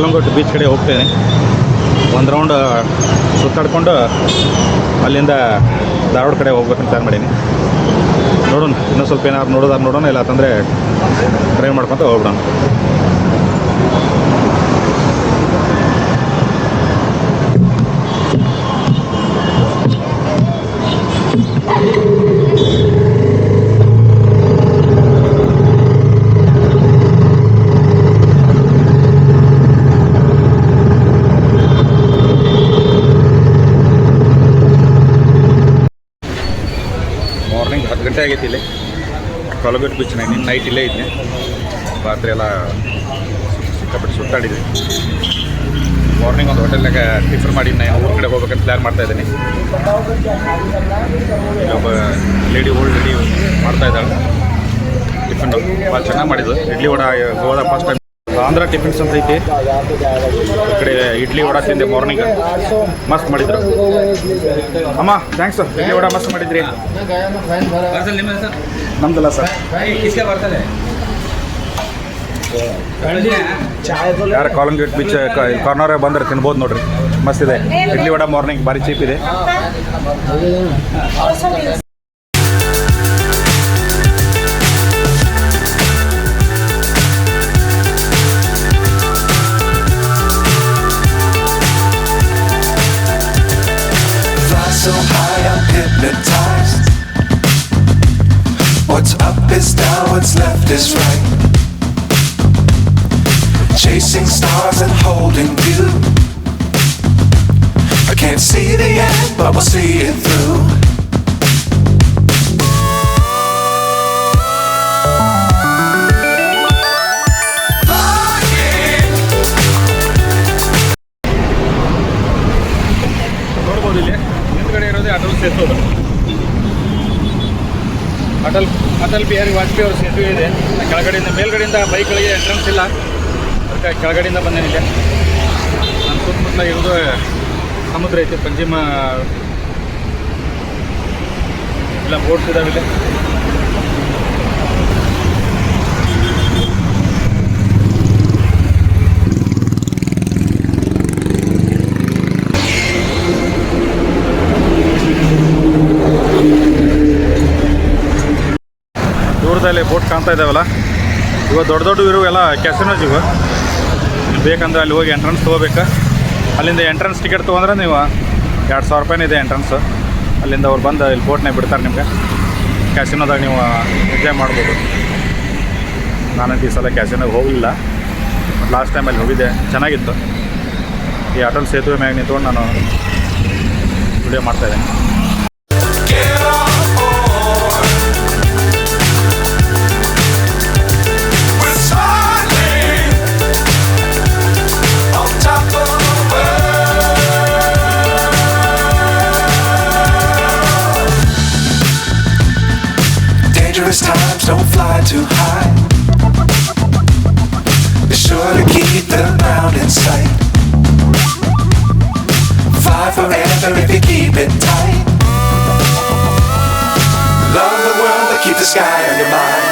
ಕಾಲಂಗೋಟ್ beach ಕಡೆ ಹೋಗ್ತೇನೆ. ಒಂದು ರೌಂಡ್ ಸುತ್ತಾಡ್ಕೊಂಡು ಅಲ್ಲಿಂದ ಧಾರವಾಡ ಕಡೆ ಹೋಗ್ಬೇಕಂತ ಪ್ಲ್ಯಾನ್ ಮಾಡೀನಿ. ನೋಡೋಣ, ಇನ್ನೂ ಸ್ವಲ್ಪ ಏನಾದ್ರು ನೋಡೋಣ, ಇಲ್ಲ ಅಂತಂದರೆ ಡ್ರೈವ್ ಮಾಡ್ಕೊತ ಹೋಗ್ಬಿಡೋಣ. ಮಾರ್ನಿಂಗ್ 10 ಗಂಟೆ ಆಗೈತಿ ಇಲ್ಲಿ ಕಾಲಂಗೋಟ್ ಬೀಚ್. ನಿನ್ನೆ ನೈಟ್ ಇಲ್ಲೇ ಇದ್ದೆ, ರಾತ್ರಿ ಎಲ್ಲ ಸಿಕ್ಕಾಪಟ್ಟೆ ಸುತ್ತಾಡಿದ್ವಿ. ಮಾರ್ನಿಂಗ್ ಒಂದು ಹೋಟೆಲ್ನಾಗ ಟಿಫನ್ ಮಾಡಿ ನಾನು ಊರ ಕಡೆ ಹೋಗ್ಬೇಕಂತ ಪ್ಲ್ಯಾನ್ ಮಾಡ್ತಾಯಿದ್ದೀನಿ. ಇಲ್ಲೊಬ್ಬ ಓಲ್ಡ್ ಲೇಡಿ ಮಾಡ್ತಾಯಿದ್ದಾಳೆ ಟಿಫನ್. ಭಾಳ ಚೆನ್ನಾಗಿ ಮಾಡಿದ್ದು. ಇಡ್ಲಿ ವಡ ಗೋವಾದ ಫಸ್ಟ್ ಟೈಮ್. ಆಂಧ್ರ ಟಿಫಿನ್ಸ್ ಅಂತ ಐತಿ, ಈ ಕಡೆ ಇಡ್ಲಿ ವಡ ತಿಂದೆ ಮಾರ್ನಿಂಗ್, ಮಸ್ತ್ ಮಾಡಿದ್ರು. ಅಮ್ಮ ಥ್ಯಾಂಕ್ಸ್, ಇಡ್ಲಿ ವಡ ಮಸ್ತ್ ಮಾಡಿದ್ರಿ. ನಮ್ದಲ್ಲ ಸರ್, ಯಾರು ಕಾಲಂಗೋಟ್ ಬೀಚ್ ಕಾರ್ನರ್ ಬಂದ್ರೆ ತಿನ್ಬೋದು ನೋಡ್ರಿ, ಮಸ್ತ್ ಇದೆ. ಇಡ್ಲಿ ವಡ ಮಾರ್ನಿಂಗ್ ಭಾರಿ ಚೀಪ್ ಇದೆ. So high I'm hypnotized. What's up is down, what's left is right. Chasing stars and holding you. I can't see the end, but we'll see it through. ನೋಡ್ಬೋದು ಇಲ್ಲಿ ಹಿಂದ್ಗಡೆ ಇರೋದೇ ಅಟಲ್ ಸೇತುವೆ. ಅಟಲ್ ಬಿಹಾರಿ ವಾಜಪೇಯಿ ಅವ್ರ ಸೇತುವೆ ಇದೆ. ಮೇಲ್ಗಡೆಯಿಂದ ಬೈಕ್ಗಳಿಗೆ ಎಂಟ್ರೆನ್ಸ್ ಇಲ್ಲ, ಅದಕ್ಕೆ ಕೆಳಗಡೆಯಿಂದ ಬಂದೇನಿದೆ. ನನ್ನ ಸುತ್ತಮುತ್ತಲ ಇರೋದು ಸಮುದ್ರ ಐತೆ, ಪಂಜಿಮ ಇಲ್ಲ ಬೋಟ್ಸ್ ಇದಾವೆ ಇಲ್ಲಿ. ದೂರದಲ್ಲಿ ಬೋಟ್ ಕಾಣ್ತಾ ಇದ್ದಾವಲ್ಲ, ಇವಾಗ ದೊಡ್ಡ ಇರುವೆಲ್ಲ ಕ್ಯಾಸಿನೋಸ್ ಇವು. ಬೇಕಂದ್ರೆ ಅಲ್ಲಿ ಹೋಗಿ ಎಂಟ್ರೆನ್ಸ್ ತೊಗೋಬೇಕು. ಅಲ್ಲಿಂದ ಎಂಟ್ರೆನ್ಸ್ ಟಿಕೆಟ್ ತೊಗೊಂಡ್ರೆ ನೀವು 2000 ರೂಪಾಯಿನೇ ಇದೆ ಎಂಟ್ರೆನ್ಸ್. ಅಲ್ಲಿಂದ ಅವ್ರು ಬಂದು ಇಲ್ಲಿ ಬೋಟ್ನಾಗ ಬಿಡ್ತಾರೆ ನಿಮಗೆ. ಕ್ಯಾಸಿನೋದಾಗ ನೀವು ಎಂಜಾಯ್ ಮಾಡ್ಬೋದು. ನಾನಂತೂ ಈ ಸಲ ಕ್ಯಾಸಿನೋಗೆ ಹೋಗಲಿಲ್ಲ, ಲಾಸ್ಟ್ ಟೈಮಲ್ಲಿ ಹೋಗಿದ್ದೆ, ಚೆನ್ನಾಗಿತ್ತು. ಈ ಅಟಲ್ ಸೇತುವೆ ಮ್ಯಾಗ ನಿಂತ್ಕೊಂಡು ನಾನು ವಿಡಿಯೋ ಮಾಡ್ತಾಯಿದ್ದೇನೆ. Dangerous times, don't fly too high. Be sure to keep the ground in sight. Fly forever if you keep it tight. Love the world, but keep the sky on your mind.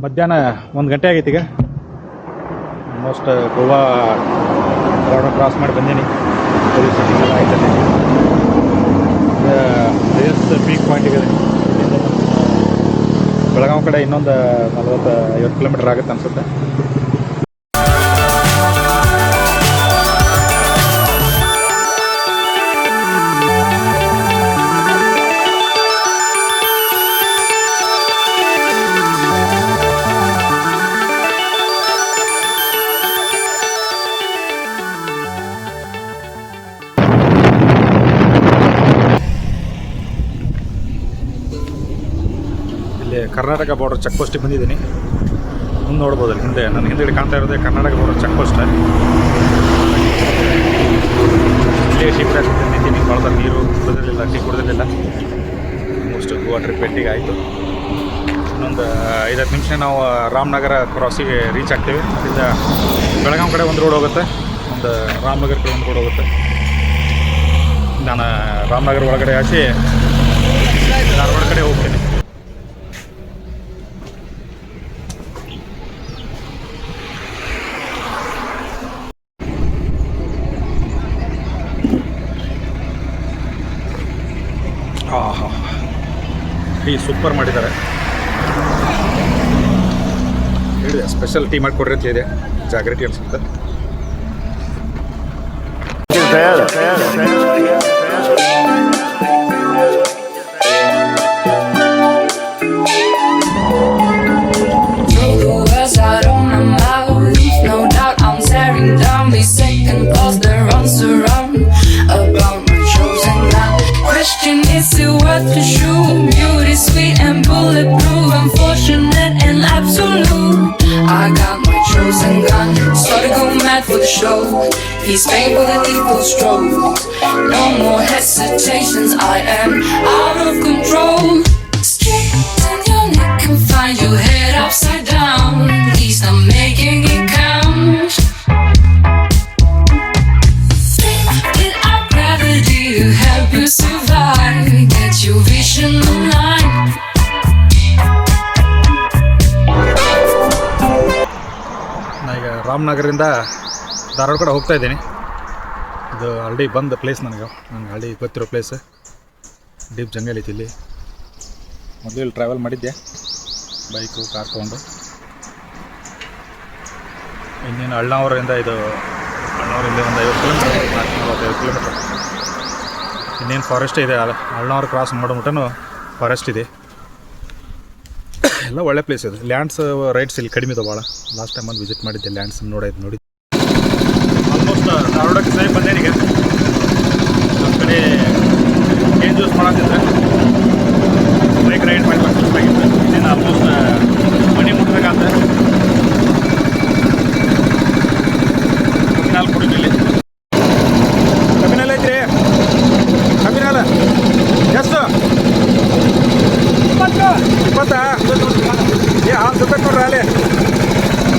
ಮಧ್ಯಾಹ್ನ 1 ಗಂಟೆ ಆಗೈತಿ. ಈಗ almost Goa border cross ಮಾಡಿ ಬಂದೀನಿ. Police setting ಎಲ್ಲ ಆಯ್ತದೆ. Highest peak ಪಾಯಿಂಟಿಗೆ Belagavi ಕಡೆ ಇನ್ನೊಂದು 40-50 ಕಿಲೋಮೀಟರ್ ಆಗುತ್ತೆ ಅನಿಸುತ್ತೆ. ಕರ್ನಾಟಕ ಬಾರ್ಡರ್ ಚೆಕ್ ಪೋಸ್ಟಿಗೆ ಬಂದಿದ್ದೀನಿ. ಮುಂದೆ ನೋಡ್ಬೋದು ಹಿಂದೆ ನನ್ನ ಹಿಂದೆ ಕಾಣ್ತಾ ಇರೋದೇ ಕರ್ನಾಟಕ ಬೋರ್ಡರ್ ಚೆಕ್ ಪೋಸ್ಟ್. ಇಲ್ಲೇ ಟೀ ಕುಡಿಯೋಕೆ ನಿಂತೀನಿ. ಭಾಳ ನೀರು ಕುಡಿದಿರಲಿಲ್ಲ, ಟೀ ಕುಡಿದಿರಲಿಲ್ಲ. ಆಲ್ಮೋಸ್ಟ್ ಗೋವಾ ಟ್ರಿಪ್ ಎಂಡಿಗೆ ಆಯಿತು. ಇನ್ನೊಂದು 5-10 ನಿಮಿಷ ನಾವು ರಾಮನಗರ ಕ್ರಾಸಿಗೆ ರೀಚ್ ಆಗ್ತೀವಿ. ಅಲ್ಲಿಂದ ಬೆಳಗಾಂ ಕಡೆ ಒಂದು ರೋಡ್ ಹೋಗುತ್ತೆ, ಒಂದು ರಾಮನಗರ ಕಡೆ ಒಂದು ರೋಡ್ ಹೋಗುತ್ತೆ. ನಾನು ರಾಮನಗರ ಒಳಗಡೆ ಆಚೆ ಧಾರವಾಡ ಕಡೆ ಹೋಗ್ತೀನಿ. ಆಹಾ, ಟೀ ಸೂಪರ್ ಮಾಡಿದ್ದಾರೆ. ಹೇಳಿದೆ ಸ್ಪೆಷಲ್ ಟೀ ಮಾಡಿಕೊಡ್ರಿ ಅಂತ ಇದೆ. ಜಾಗ್ರತಿ ಅನಿಸುತ್ತೆ. Question, is it worth the shoe? Beauty sweet and bulletproof, unfortunate and absolute. I got my chosen gun, started go mad for the show. He's made with a lethal stroke. No more hesitations, I am out of control. Straighten your neck and find your head upside down. At least I'm making it count. Without gravity to help you survive, get your vision aligned. ನಾ ಈಗ ರಾಮನಗರದಿಂದ ಧಾರವಾಡ ಕಡೆ ಹೋಗ್ತಾ ಇದ್ದೀನಿ. ಇದು already ಬಂದ place ನನಗೆ already ಗೊತ್ತಿರೋ place. Deep jungle ಐತಿ ಇಲ್ಲಿ. ಮೊದಲು ಇಲ್ಲಿ ಟ್ರಾವೆಲ್ ಮಾಡಿದ್ದೆ ಬೈಕು ಕಾರ್ ತೊಗೊಂಡು. ಇನ್ನೇನು ಅಳ್ನಾವರಿಂದ ಇದು ಅಳ್ನಾವರಿಂದ ಒಂದು 50 ಕಿಲೋಮೀಟರ್, 450 ಕಿಲೋಮೀಟರ್. ಇನ್ನೇನು ಫಾರೆಸ್ಟ್ ಇದೆ. ಅಳ್ನಾವರ ಕ್ರಾಸ್ ಮಾಡೋಮಟನೂ ಫಾರೆಸ್ಟ್ ಇದೆ. ಎಲ್ಲ ಒಳ್ಳೆ ಪ್ಲೇಸ್ ಇದೆ. ಲ್ಯಾಂಡ್ಸ್ ರೈಟ್ಸ್ ಇಲ್ಲಿ ಕಡಿಮೆ ಇದೆ ಭಾಳ. ಲಾಸ್ಟ್ ಟೈಮ್ ಒಂದು ವಿಸಿಟ್ ಮಾಡಿದ್ದೆ, ಲ್ಯಾಂಡ್ಸ್ ನೋಡಿ. ಆಲ್ಮೋಸ್ಟ್ ಧಾರವಾಡಕ್ಕೆ ಸರಿ ಬಂದೇನೆ. ಈಗ ಒಂದು ಕಡೆ ಏನು ಯೂಸ್ ಮಾಡತ್ತಿದ್ರೆ ಬೈಕ್ ರೈಡ್ ಮಾಡಿ ಸುಸ್ತಾಗಿತ್ತು. ಇನ್ನೇನು ಆಲ್ಮೋಸ್ಟ್ ಮನೆ ಮುಟ್ಬೇಕಂತ ಕಬ್ಬಿನಾಲ್ ಕುಡಿದಿಲ್ಲಿ. ಕಬ್ಬಿನಾಲ್ ಐತ್ರಿ, ಕಬ್ಬಿನಾಲ ಎಷ್ಟು 20 ಏ ಹಾಲು ಸಿಗ್ಬೇಕು ನೋಡ್ರಿ. ಅಲ್ಲಿ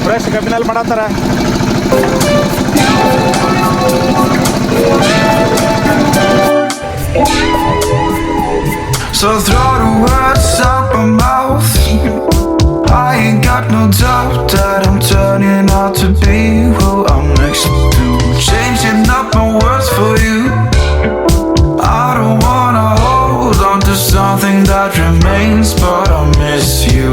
ಫ್ರೆಶ್ ಕಬ್ಬಿನಲ್ಲಿ ಮಾಡತ್ತಾರ. So throw the words out my mouth. I ain't got no doubt that I'm turning out to be who I'm next to. Changing up my words for you. I don't wanna hold on to something that remains, but I miss you.